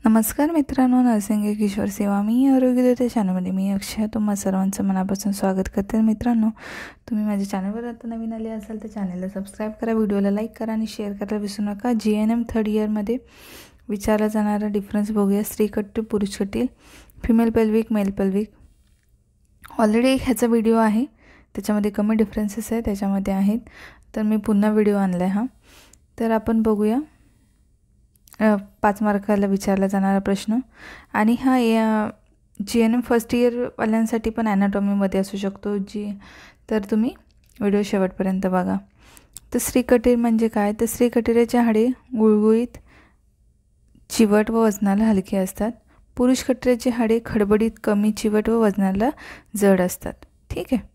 नमस्कार मित्रांनो, नरसिंग किशोर सेवा मी आरोग्यदाते चॅनलमध्ये मी अक्षय तुम्हा सर्वांचं मनापासून स्वागत करते। मित्रांनो, तुम्ही माझ्या चॅनलवर आता नवीन आले असाल तर चॅनलला सबस्क्राईब करा, व्हिडिओला लाईक करा आणि शेअर करायला विसरू नका। GNM थर्ड इयरमध्ये विचारला जाणारा डिफरन्स बघूया। स्त्री कटील, पुरुष कटील, female pelvic, male pelvic. Already एक ह्याचा व्हिडिओ आहे, त्याच्यामध्ये कमी डिफरन्सेस आहे त्याच्यामध्ये आहेत, तर मी पुन्हा व्हिडिओ आणला आहे। तर आपण बघूया 5 मार्काला विचारला जाणारा प्रश्न। आणि हा GNM फर्स्ट इयर वाल्यांसाठी पण ॲनाटॉमीमध्ये असू शकतो तर तुम्ही व्हिडिओ शेवटपर्यंत बघा। तर स्त्री कटील म्हणजे काय? तर स्त्री कटीलाची हाडे गुळगुळीत, चिवट व वजनाला हलकी असतात। पुरुष कटीलाची हाडे खडबडीत, कमी चिवट व वजनाला जड असतात। ठीक आहे।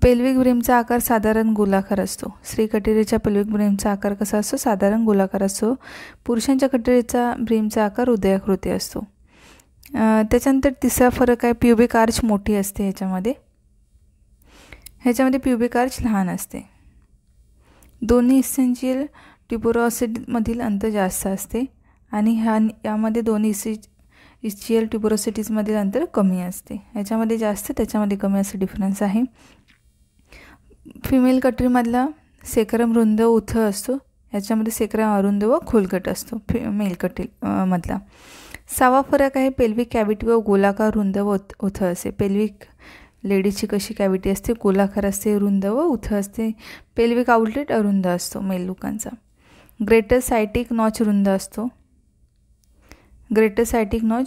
पेल्विक ब्रेमचा आकार साधारण गोलाकार असतो। स्त्री कटिलेच्या पेल्विक ब्रेमचा आकार कसा असतो? साधारण गोलाकार असतो। पुरुषांच्या कटिलेचा ब्रेमचा आकार हृदयाकृती असतो। त्याच्यानंतर तिसरा फरक आहे, प्युबिक आर्च मोठी असते ह्याच्यामध्ये प्युबिक आर्च लहान असते। दोन्ही इसेन्शियल ट्युबरोसिटीमधील अंतर जास्त असते आणि यामध्ये दोन्ही इस्चियल ट्युबरोसिटीजमधील अंतर कमी असते। ह्याच्यामध्ये जास्त, त्याच्यामध्ये कमी असं डिफरन्स आहे। फिमेल कटीलमधला सेक्रम रुंद उथ असतो, याच्यामध्ये सेक्रम अरुंद व खोलगट असतो मेल कटील मधला। 6वा फरक आहे, पेल्विक कॅव्हिटी व गोलाकार, रुंद व उथ असते। पेल्विक लेडीजची कशी कॅव्हिटी असते? गोलाकार असते, रुंद व उथ असते। पेल्विक आउटलेट अरुंद असतो मेल लोकांचा। ग्रेटर सायटिक नॉच रुंद असतो,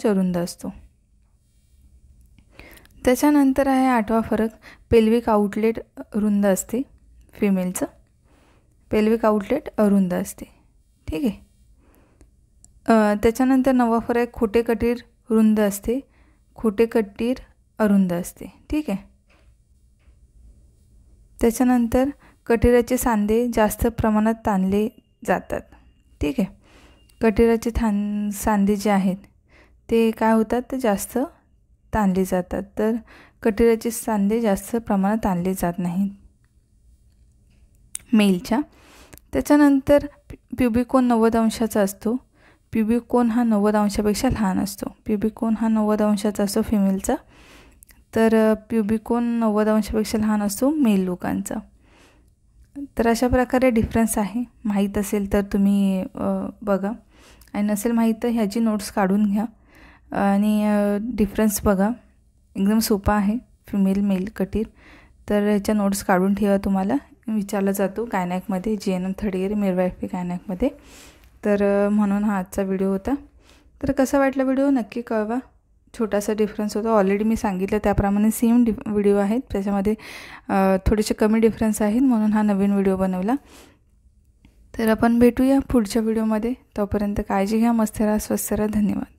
अरुंद असतो। त्याच्यानंतर आहे 8वा फरक, पेल्विक आउटलेट रुंद असते फिमेलचं, पेल्विक आउटलेट अरुंद असते। ठीक आहे। त्याच्यानंतर 9वा फरक, खोटे कटील रुंद असते, खोटे कटील अरुंद असते। ठीक आहे। त्याच्यानंतर कटिलाचे सांधे जास्त प्रमाणात ताणले जातात। ठीक आहे। कटिलाचे सांधे जे आहेत ते काय होतात? तर जास्त ताणले जातात, तर कटिलाचे सांधे जास्त प्रमाणात ताणले जात नाहीत मेलच्या। त्याच्यानंतर प्युबिक कोन 90 अंशाचा असतो। प्युबिक कोन हा 90 अंशापेक्षा लहान असतो। प्युबिक कोन हा 90 अंशाचा असतो फिमेलचा, तर प्युबिक कोन 90 अंशापेक्षा लहान असतो मेल लोकांचा। तर अशा प्रकारे डिफरन्स आहे। माहीत असेल तर तुम्ही बघा, आणि नसेल माहीत तर ह्याची नोट्स काढून घ्या आणि डिफरन्स बघा। एकदम सोपा आहे फिमेल मेल कटील, तर ह्याच्या नोट्स काढून ठेवा, तुम्हाला विचारला जातो गायनॅकमध्ये, GNM थर्ड इयर मिडवाईफरी गायनॅकमध्ये। तर म्हणून हा आजचा व्हिडिओ होता। तर कसा वाटला व्हिडिओ नक्की कळवा। छोटासा डिफरन्स होता, ऑलरेडी मी सांगितलं त्याप्रमाणे सेम व्हिडिओ आहेत, त्याच्यामध्ये थोडेसे कमी डिफरन्स आहेत म्हणून हा नवीन व्हिडिओ बनवला। तर आपण भेटूया पुढच्या व्हिडिओमध्ये, तोपर्यंत काळजी घ्या, मस्त राहा, स्वस्थ राहा, धन्यवाद।